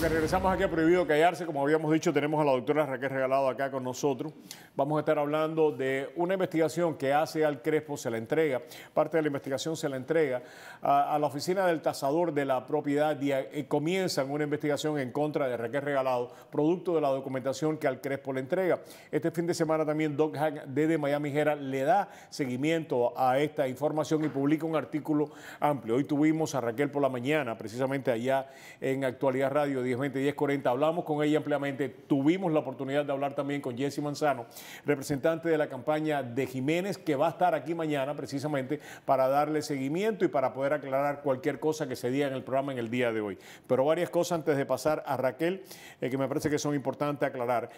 que regresamos aquí a Prohibido Callarse. Como habíamos dicho, tenemos a la doctora Raquel Regalado acá con nosotros. Vamos a estar hablando de una investigación que hace al Crespo, se la entrega, parte de la investigación se la entrega a la oficina del tasador de la propiedad y comienzan una investigación en contra de Raquel Regalado, producto de la documentación que al Crespo le entrega. Este fin de semana también Doug Hack desde Miami Herald le da seguimiento a esta información y publica un artículo amplio. Hoy tuvimos a Raquel por la mañana, precisamente allá en Actualidad Radio 1020-1040. Hablamos con ella ampliamente. Tuvimos la oportunidad de hablar también con Jessy Manzano, representante de la campaña de Jiménez, que va a estar aquí mañana precisamente para darle seguimiento y para poder aclarar cualquier cosa que se diga en el programa en el día de hoy. Pero varias cosas antes de pasar a Raquel, que me parece que son importantes aclarar.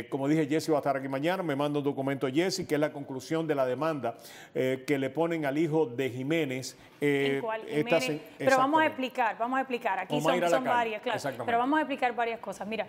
Como dije, Jessy va a estar aquí mañana. Me manda un documento Jessy, que es la conclusión de la demanda que le ponen al hijo de Jiménez. Pero vamos a explicar. Aquí son varias, claro. Pero vamos a explicar varias cosas. Mira,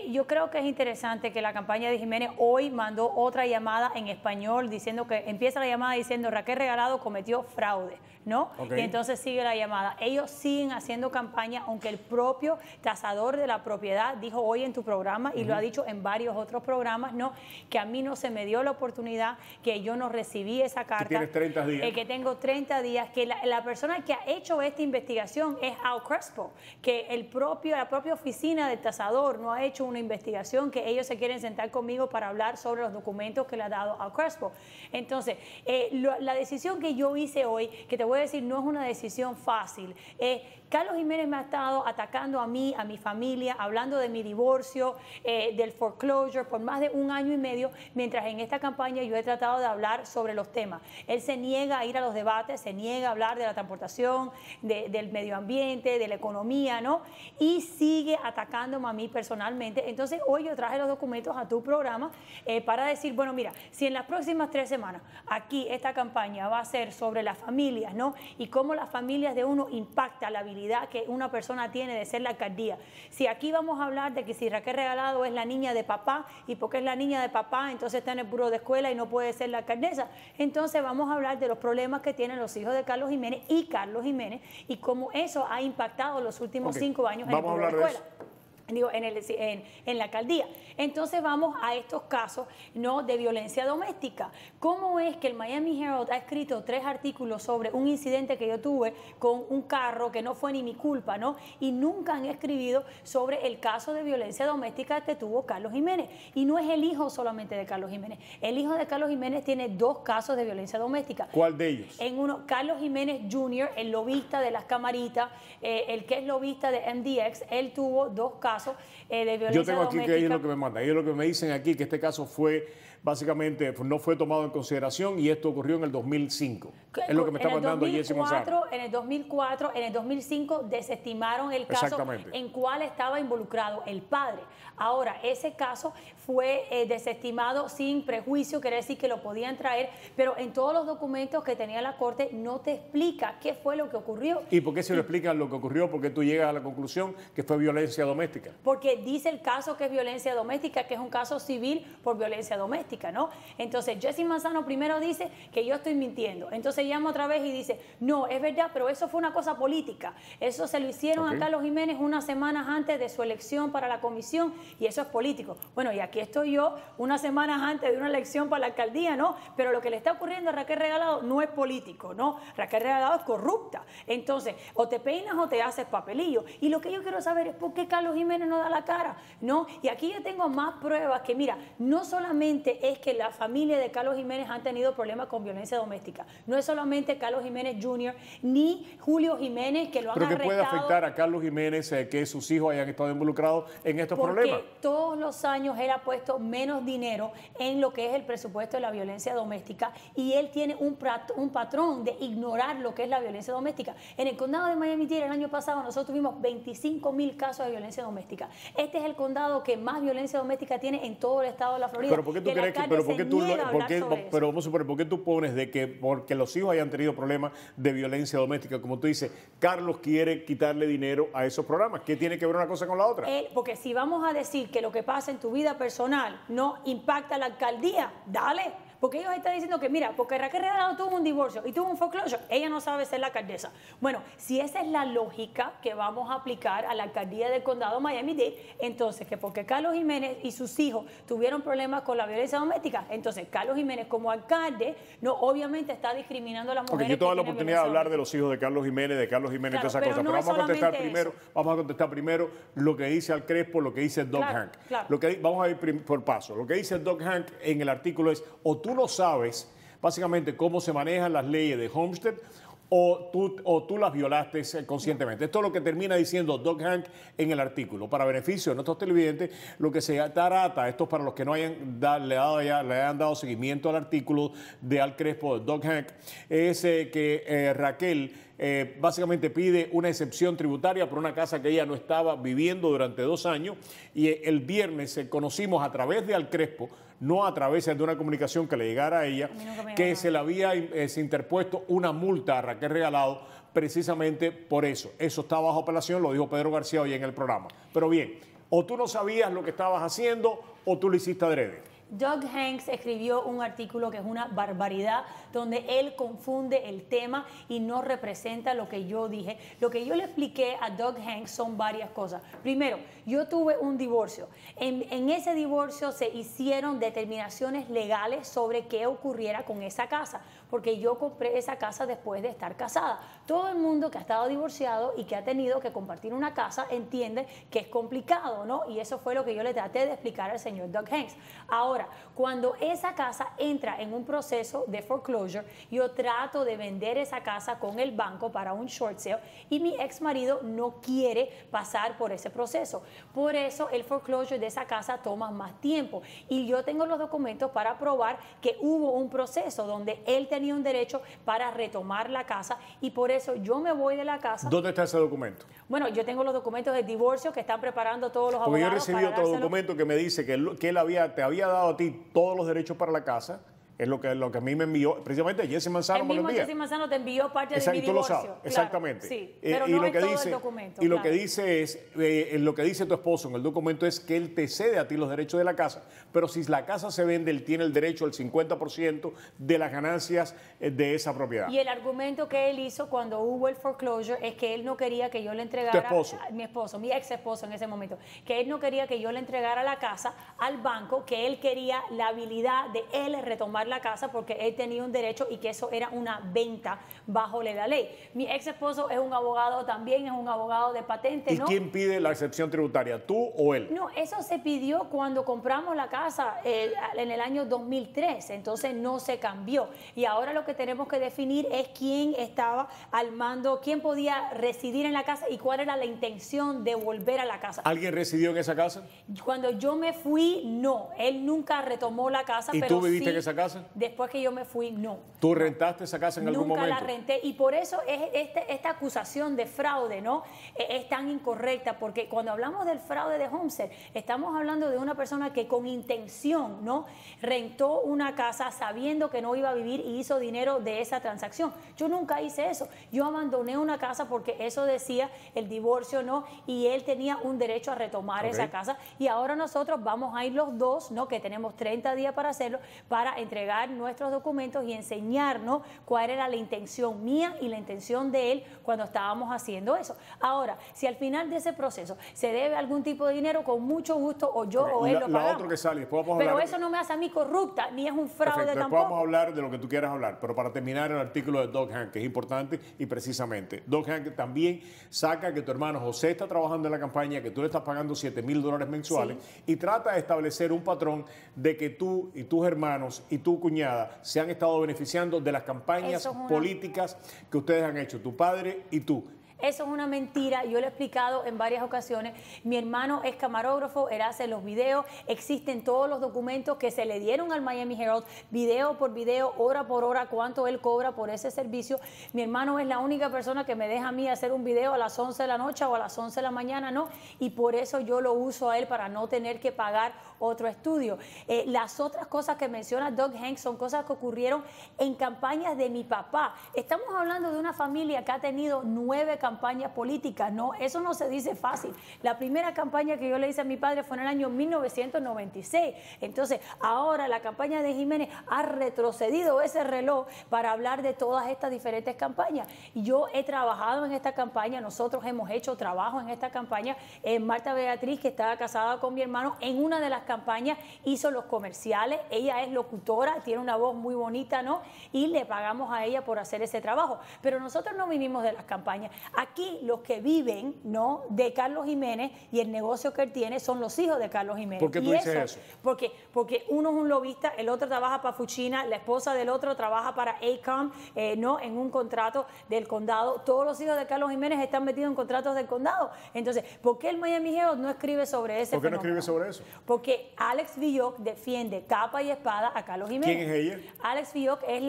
yo creo que es interesante que la campaña de Jiménez hoy mandó otra llamada en español diciendo que empieza la llamada diciendo Raquel Regalado cometió fraude, ¿no? Okay. Y entonces sigue la llamada. Ellos siguen haciendo campaña, aunque el propio tasador de la propiedad dijo hoy en tu programa y lo ha dicho en varios otros programas, ¿no? Que a mí no se me dio la oportunidad, que yo no recibí esa carta. Que tienes 30 días. Que tengo 30 días, que la persona que ha hecho esta investigación es Al Crespo, que la propia oficina del tasador no ha hecho una investigación, que ellos se quieren sentar conmigo para hablar sobre los documentos que le ha dado Al Crespo. Entonces, la decisión que yo hice hoy, que te voy a decir, no es una decisión fácil. Carlos Jiménez me ha estado atacando a mí, a mi familia, hablando de mi divorcio, del foreclosure por más de 1 año y medio, mientras en esta campaña yo he tratado de hablar sobre los temas. Él se niega a ir a los debates, se niega a hablar de la transportación, del medio ambiente, de la economía, ¿no? Y sigue atacándome a mí personalmente. Entonces hoy yo traje los documentos a tu programa para decir, bueno, mira, si en las próximas 3 semanas aquí esta campaña va a ser sobre las familias, ¿no? Y cómo las familias de uno impacta la habilidad que una persona tiene de ser la alcaldía. Si aquí vamos a hablar de que si Raquel Regalado es la niña de papá y porque es la niña de papá, entonces está en el buró de escuela y no puede ser la alcaldesa, entonces vamos a hablar de los problemas que tienen los hijos de Carlos Jiménez y cómo eso ha impactado los últimos 5 años en el buró de escuela. En la alcaldía. Entonces vamos a estos casos, ¿no?, de violencia doméstica. ¿Cómo es que el Miami Herald ha escrito 3 artículos sobre un incidente que yo tuve con un carro que no fue ni mi culpa, ¿no? Y nunca han escrito sobre el caso de violencia doméstica que tuvo Carlos Jiménez. Y no es el hijo solamente de Carlos Jiménez. El hijo de Carlos Jiménez tiene 2 casos de violencia doméstica. ¿Cuál de ellos? En uno, Carlos Jiménez Jr., el lobista de las camaritas, el que es lobista de MDX, él tuvo 2 casos de violencia doméstica. Yo tengo aquí que ellos lo que me mandan. Ellos lo que me dicen aquí que este caso fue, básicamente, no fue tomado en consideración y esto ocurrió en el 2005. Es lo que me está mandando Jessy Manzano. En el 2004, en el 2005 desestimaron el caso en cual estaba involucrado el padre. Ahora, ese caso fue desestimado sin prejuicio, quiere decir que lo podían traer, pero en todos los documentos que tenía la corte no te explica qué fue lo que ocurrió. ¿Y por qué se lo explica lo que ocurrió? Porque tú llegas a la conclusión que fue violencia doméstica. Porque dice el caso que es violencia doméstica, que es un caso civil por violencia doméstica, ¿no? Entonces, Jessy Manzano primero dice que yo estoy mintiendo. Entonces llama otra vez y dice, no, es verdad, pero eso fue una cosa política. Eso se lo hicieron a Carlos Jiménez unas semanas antes de su elección para la comisión y eso es político. Bueno, y aquí estoy yo unas semanas antes de una elección para la alcaldía, ¿no? Pero lo que le está ocurriendo a Raquel Regalado no es político, ¿no? Raquel Regalado es corrupta. Entonces, o te peinas o te haces papelillo. Y lo que yo quiero saber es por qué Carlos Jiménez no da la cara, ¿no? Y aquí yo tengo más pruebas que, mira, no solamente es que la familia de Carlos Jiménez han tenido problemas con violencia doméstica, no es solamente Carlos Jiménez Jr. ni Julio Jiménez que lo han arrestado. ¿Pero qué puede afectar a Carlos Jiménez que sus hijos hayan estado involucrados en estos problemas? Porque todos los años él ha puesto menos dinero en lo que es el presupuesto de la violencia doméstica y él tiene un patrón de ignorar lo que es la violencia doméstica. En el condado de Miami-Dade el año pasado nosotros tuvimos 25,000 casos de violencia doméstica. Este es el condado que más violencia doméstica tiene en todo el estado de la Florida. ¿Pero por qué tú crees que, pero vamos a suponer, ¿por qué tú pones de que porque los hijos hayan tenido problemas de violencia doméstica, como tú dices, Carlos quiere quitarle dinero a esos programas? ¿Qué tiene que ver una cosa con la otra? Porque si vamos a decir que lo que pasa en tu vida personal no impacta a la alcaldía, dale. Porque ellos están diciendo que, mira, porque Raquel Regalado tuvo un divorcio y tuvo un foreclosure, ella no sabe ser la alcaldesa. Bueno, si esa es la lógica que vamos a aplicar a la alcaldía del condado Miami-Dade, entonces que porque Carlos Jiménez y sus hijos tuvieron problemas con la violencia doméstica, entonces Carlos Jiménez como alcalde, no, obviamente está discriminando a las mujeres. Porque aquí toda la oportunidad de hablar de los hijos de Carlos Jiménez, claro, y todas esas pero cosas. no Pero es vamos a contestar primero lo que dice Al Crespo, lo que dice Doug Hank. Claro. Vamos a ir por paso. Lo que dice Doug Hank en el artículo es, o tú no sabes básicamente cómo se manejan las leyes de Homestead, o tú las violaste conscientemente. Esto es lo que termina diciendo Doug Hank en el artículo. Para beneficio de nuestros televidentes, lo que se trata, esto es para los que no le hayan dado seguimiento al artículo de Al Crespo, de Doug Hank, es que Raquel básicamente pide una excepción tributaria por una casa que ella no estaba viviendo durante 2 años, y el viernes conocimos a través de Al Crespo, no a través de una comunicación que le llegara a ella, que se le había interpuesto una multa a Raquel Regalado precisamente por eso. Eso está bajo apelación, lo dijo Pedro García hoy en el programa. Pero bien, o tú no sabías lo que estabas haciendo o tú lo hiciste adrede. Doug Hanks escribió un artículo que es una barbaridad, donde él confunde el tema y no representa lo que yo dije. Lo que yo le expliqué a Doug Hanks son varias cosas. Primero, yo tuve un divorcio. En ese divorcio se hicieron determinaciones legales sobre qué ocurriera con esa casa, porque yo compré esa casa después de estar casada. Todo el mundo que ha estado divorciado y que ha tenido que compartir una casa entiende que es complicado, ¿no? Y eso fue lo que yo le traté de explicar al señor Doug Hanks. Ahora, cuando esa casa entra en un proceso de foreclosure, yo trato de vender esa casa con el banco para un short sale y mi ex marido no quiere pasar por ese proceso. Por eso el foreclosure de esa casa toma más tiempo y yo tengo los documentos para probar que hubo un proceso donde él tenía un derecho para retomar la casa y por eso yo me voy de la casa. ¿Dónde está ese documento? Bueno, yo tengo los documentos de divorcio que están preparando todos los abogados. Porque yo he recibido otro documento que me dice que él te había dado a ti todos los derechos para la casa. Es lo que a mí me envió, precisamente Jesse Manzano me lo envía. Jesse Manzano te envió parte de mi divorcio. Tú lo sabes, claro, exactamente. Sí, pero no es todo el documento. Y lo que dice es, lo que dice tu esposo en el documento es que él te cede a ti los derechos de la casa, pero si la casa se vende, él tiene el derecho al 50% de las ganancias de esa propiedad. Y el argumento que él hizo cuando hubo el foreclosure es que él no quería que yo le entregara... mi ex esposo en ese momento, que él no quería que yo le entregara la casa al banco, que él quería la habilidad de él retomar la casa porque él tenía un derecho y que eso era una venta bajo la ley. Mi ex esposo es un abogado también, es un abogado de patente, ¿no? ¿Y quién pide la excepción tributaria, tú o él? No, eso se pidió cuando compramos la casa en el año 2003, entonces no se cambió. Y ahora lo que tenemos que definir es quién estaba al mando, quién podía residir en la casa y cuál era la intención de volver a la casa. ¿Alguien residió en esa casa? Cuando yo me fui, no. Él nunca retomó la casa. ¿Y pero tú viviste sí, en esa casa? Después que yo me fui, no. ¿Tú rentaste esa casa en algún momento? Nunca la renté y por eso esta acusación de fraude, ¿no? Es tan incorrecta porque cuando hablamos del fraude de Homestead, estamos hablando de una persona que con intención, ¿no? Rentó una casa sabiendo que no iba a vivir y hizo dinero de esa transacción. Yo nunca hice eso. Yo abandoné una casa porque eso decía el divorcio, ¿no? Y él tenía un derecho a retomar esa casa y ahora nosotros vamos a ir los dos, ¿no? Que tenemos 30 días para hacerlo, para entregar nuestros documentos y enseñarnos cuál era la intención mía y la intención de él cuando estábamos haciendo eso. Ahora, si al final de ese proceso se debe algún tipo de dinero, con mucho gusto o yo o él lo pagamos. Otro que sale, después vamos a pero hablar eso no me hace a mí corrupta, ni es un fraude Perfecto. tampoco. Después vamos a hablar de lo que tú quieras hablar, pero para terminar el artículo de Doug Hank, que es importante y precisamente, Doug Hank también saca que tu hermano José está trabajando en la campaña, que tú le estás pagando $7,000 mensuales y trata de establecer un patrón de que tú y tus hermanos y tu cuñada se han estado beneficiando de las campañas políticas que ustedes han hecho, tu padre y tú. Eso es una mentira, yo lo he explicado en varias ocasiones. Mi hermano es camarógrafo, él hace los videos, existen todos los documentos que se le dieron al Miami Herald, video por video, hora por hora, cuánto él cobra por ese servicio. Mi hermano es la única persona que me deja a mí hacer un video a las 11 de la noche o a las 11 de la mañana, ¿no? Y por eso yo lo uso a él para no tener que pagar otro estudio. Las otras cosas que menciona Doug Hanks son cosas que ocurrieron en campañas de mi papá. Estamos hablando de una familia que ha tenido 9 campañas campañas políticas. No, eso no se dice fácil. La primera campaña que yo le hice a mi padre fue en el año 1996. Entonces, ahora la campaña de Jiménez ha retrocedido ese reloj para hablar de todas estas diferentes campañas. Y yo he trabajado en esta campaña, nosotros hemos hecho trabajo en esta campaña. Marta Beatriz, que estaba casada con mi hermano, en una de las campañas hizo los comerciales. Ella es locutora, tiene una voz muy bonita, ¿no? Y le pagamos a ella por hacer ese trabajo. Pero nosotros no vinimos de las campañas. Aquí los que viven, ¿no?, de Carlos Jiménez y el negocio que él tiene son los hijos de Carlos Jiménez. ¿Por qué tú dices eso? Porque uno es un lobista, el otro trabaja para Fuchina, la esposa del otro trabaja para ACOM, ¿no?, en un contrato del condado. Todos los hijos de Carlos Jiménez están metidos en contratos del condado. Entonces, ¿por qué el Miami Herald no escribe sobre ese fenómeno? ¿Por qué no escribe sobre eso? Porque Alex Villoc defiende capa y espada a Carlos Jiménez. ¿Quién es ella? Alex Villoc es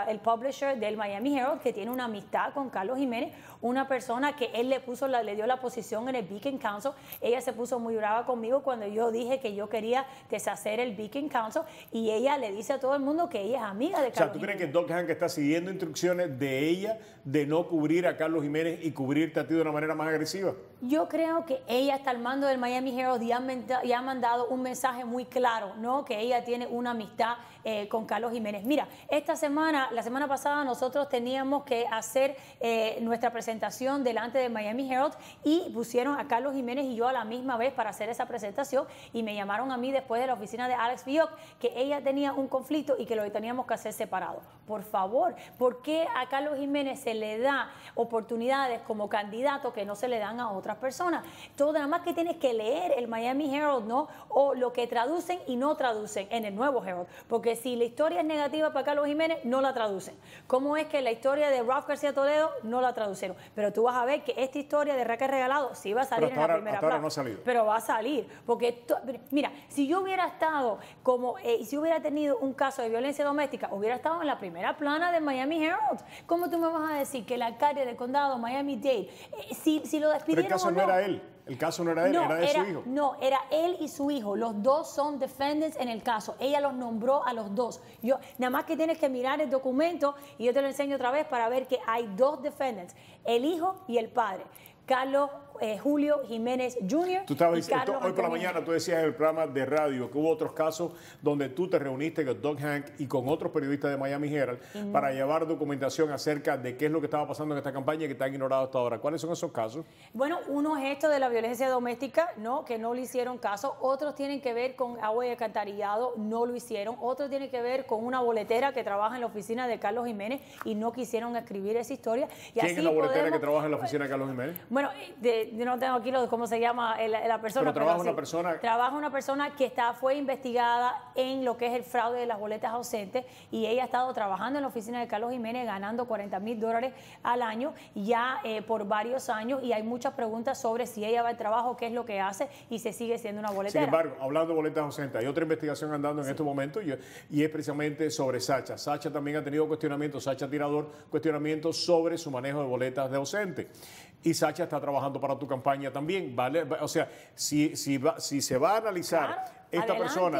el publisher del Miami Herald, que tiene una amistad con Carlos Jiménez, una persona que él le dio la posición en el Beacon Council. Ella se puso muy brava conmigo cuando yo dije que yo quería deshacer el Beacon Council, y ella le dice a todo el mundo que ella es amiga de Carlos Jiménez. O sea, ¿tú crees que Doug Hank está siguiendo instrucciones de ella de no cubrir a Carlos Jiménez y cubrirte a ti de una manera más agresiva? Yo creo que ella está al mando del Miami Herald y ha mandado un mensaje muy claro, ¿no?, que ella tiene una amistad con Carlos Jiménez. Mira, la semana pasada nosotros teníamos que hacer nuestra presentación delante del Miami Herald, y pusieron a Carlos Jiménez y yo a la misma vez para hacer esa presentación, y me llamaron a mí después de la oficina de Alex Villoc que ella tenía un conflicto y que lo teníamos que hacer separado. Por favor, ¿por qué a Carlos Jiménez se le da oportunidades como candidato que no se le dan a otras personas? Todo nada más que tienes que leer el Miami Herald, ¿no?, o lo que traducen y no traducen en el nuevo Herald, porque si la historia es negativa para Carlos Jiménez, no la traducen. ¿Cómo es que la historia de Ralph García Toledo no la traducieron? Pero tú vas a ver que esta historia de Raquel Regalado sí va a salir en la primera plana. No ha salido. Pero va a salir, porque mira, si yo hubiera estado si hubiera tenido un caso de violencia doméstica, hubiera estado en la primera plana del Miami Herald. ¿Cómo tú me vas a decir que el alcalde del condado Miami-Dade, si lo despidieron? Pero el caso no era él. El caso no era de él, era de su hijo. No, era él y su hijo. Los dos son defendants en el caso. Ella los nombró a los dos. Nada más que tienes que mirar el documento, y yo te lo enseño otra vez para ver que hay dos defendants, el hijo y el padre. Carlos Julio Jiménez Jr. Tú estabas diciendo, hoy por la mañana tú decías en el programa de radio que hubo otros casos donde tú te reuniste con Doug Hank y con otros periodistas de Miami Herald para llevar documentación acerca de qué es lo que estaba pasando en esta campaña y que están ignorados hasta ahora. ¿Cuáles son esos casos? Bueno, uno es esto de la violencia doméstica, ¿no?, que no le hicieron caso. Otros tienen que ver con agua y alcantarillado, no lo hicieron. Otros tienen que ver con una boletera que trabaja en la oficina de Carlos Jiménez y no quisieron escribir esa historia. Y ¿Quién es la boletera que trabaja en la oficina de Carlos Jiménez? Bueno, yo no tengo aquí cómo se llama la persona. Pero trabaja una persona. Trabaja una persona que fue investigada en lo que es el fraude de las boletas ausentes, y ella ha estado trabajando en la oficina de Carlos Jiménez ganando $40,000 al año ya por varios años, y hay muchas preguntas sobre si ella va al trabajo, qué es lo que hace y si sigue siendo una boletera. Sin embargo, hablando de boletas ausentes, hay otra investigación andando en estos momentos y es precisamente sobre Sacha. Sacha también ha tenido cuestionamientos, Sacha Tirador, cuestionamientos sobre su manejo de boletas de ausente. Y Sacha está trabajando para tu campaña también, ¿vale? O sea, si se va a analizar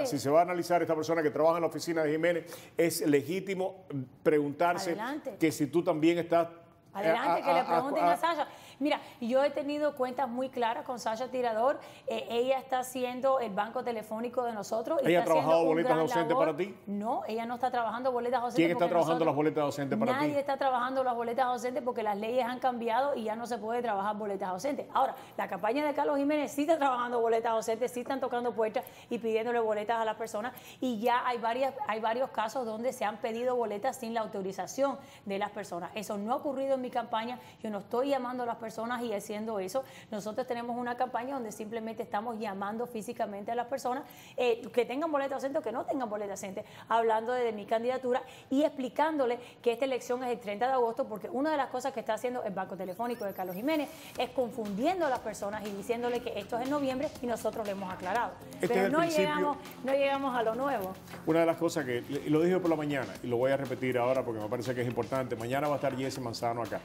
si se va a analizar esta persona que trabaja en la oficina de Jiménez, es legítimo preguntarse que si tú también estás... Adelante, que le pregunten a Sacha. Mira, yo he tenido cuentas muy claras con Sacha Tirador. Ella está haciendo el banco telefónico de nosotros. ¿Ella ha trabajado boletas ausentes para ti? No, ella no está trabajando boletas ausentes. ¿Quién está trabajando las boletas ausentes para ti? Nadie está trabajando las boletas ausentes porque las leyes han cambiado y ya no se puede trabajar boletas ausentes. Ahora, la campaña de Carlos Jiménez sí está trabajando boletas ausentes, sí están tocando puertas y pidiéndole boletas a las personas, y ya hay varios casos donde se han pedido boletas sin la autorización de las personas. Eso no ha ocurrido en mi campaña. Yo no estoy llamando a las personas y haciendo eso. Nosotros tenemos una campaña donde simplemente estamos llamando físicamente a las personas que tengan boleta ausente o que no tengan boleta ausente, hablando de mi candidatura y explicándole que esta elección es el 30 de agosto, porque una de las cosas que está haciendo el Banco Telefónico de Carlos Jiménez es confundiendo a las personas y diciéndole que esto es en noviembre, y nosotros le hemos aclarado. Pero no llegamos a lo nuevo. Una de las cosas que, y lo dije por la mañana, y lo voy a repetir ahora porque me parece que es importante, mañana va a estar Jesse Manzano acá.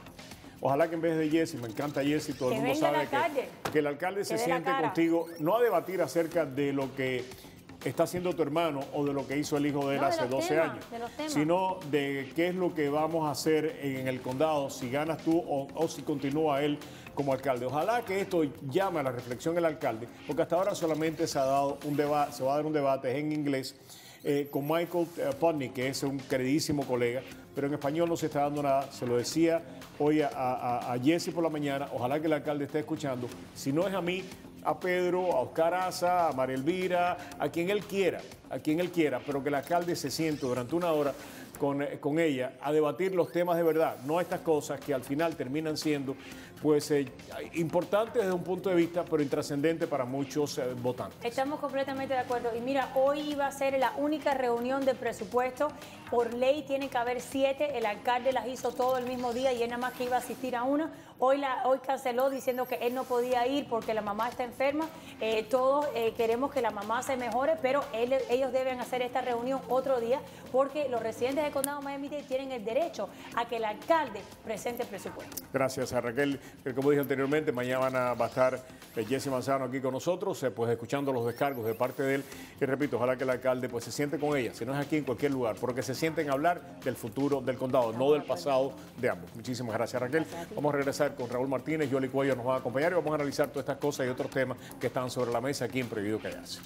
Ojalá que en vez de Jesse, me encanta Jesse, todo el mundo sabe que el alcalde se siente contigo, no a debatir acerca de lo que está haciendo tu hermano o de lo que hizo el hijo de él No, de hace los 12 temas, años, de los temas. sino de qué es lo que vamos a hacer en el condado, si ganas tú o si continúa él como alcalde. Ojalá que esto llame a la reflexión el alcalde, porque hasta ahora solamente se ha dado un debate, se va a dar un debate en inglés con Michael Putney, que es un queridísimo colega, pero en español no se está dando nada. Se lo decía hoy a Jesse por la mañana. Ojalá que el alcalde esté escuchando. Si no es a mí, a Pedro, a Oscar Aza, a María Elvira, a quien él quiera, pero que el alcalde se siente durante una hora con ella a debatir los temas de verdad, no estas cosas que al final terminan siendo pues importantes desde un punto de vista, pero intrascendentes para muchos votantes. Estamos completamente de acuerdo. Y mira, hoy iba a ser la única reunión de presupuesto. Por ley tiene que haber 7. El alcalde las hizo todo el mismo día y él nada más que iba a asistir a una. Hoy canceló diciendo que él no podía ir porque la mamá está enferma. Todos queremos que la mamá se mejore, pero ellos deben hacer esta reunión otro día porque los residentes del condado de Miami-Dade tienen el derecho a que el alcalde presente el presupuesto. Gracias a Raquel. Como dije anteriormente, mañana va a estar Jesse Manzano aquí con nosotros, pues escuchando los descargos de parte de él. Y repito, ojalá que el alcalde pues se siente con ella, si no es aquí en cualquier lugar, porque se sienten a hablar del futuro del condado, no del pasado de ambos. Muchísimas gracias, Raquel. Vamos a regresar con Raúl Martínez, Yoli Cuello nos va a acompañar y vamos a analizar todas estas cosas y otros temas que están sobre la mesa aquí en Prohibido Callarse.